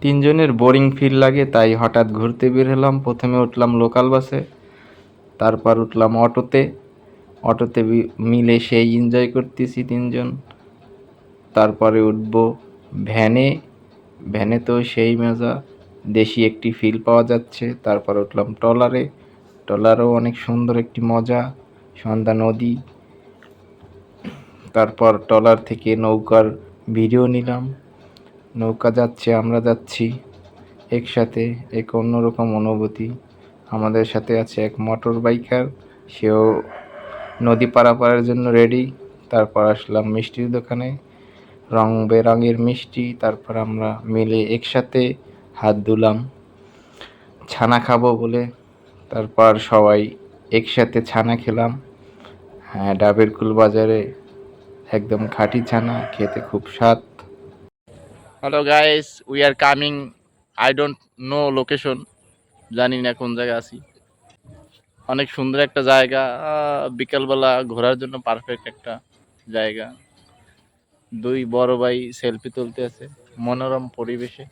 তিনজনের boring feel লাগে, তাই হঠাৎ ঘুরতে বের হলাম। প্রথমে উঠলাম লোকাল বাসে, তারপর উঠলাম অটোতে। অটোতে মিলে সেই এনজয় করতেছি তিনজন। তারপরে উঠব ভ্যানে। ভ্যানে তো সেই মজা, দেশি একটি ফিল পাওয়া যাচ্ছে। তারপর উঠলাম ট্রলারে। ট্রলারও অনেক সুন্দর একটি মজা, সন্ধ্যা নদী। তারপর ট্রলার থেকে নৌকার ভিডিও নিলাম। নৌকা যাচ্ছে, আমরা যাচ্ছি একসাথে, এক অন্যরকম অনুভূতি। আমাদের সাথে আছে এক মোটর বাইকার, সেও নদী পারাপারের জন্য রেডি। তারপর আসলাম মিষ্টির দোকানে, রং বেরঙের মিষ্টি। তারপর আমরা মিলে একসাথে হাত ধুলাম ছানা খাবো বলে। তারপর সবাই একসাথে ছানা খেলাম। হ্যাঁ, ডাবের কুল বাজারে একদম খাঁটি ছানা, খেতে খুব স্বাদ। Hello guys, we are coming. I don't know location, জানি না কোন জায়গায় আছি। অনেক সুন্দর একটা জায়গা, বিকালবেলা ঘোরার জন্য পারফেক্ট একটা জায়গা। দুই বড় ভাই সেলফি তুলতে আছে মনোরম পরিবেশে।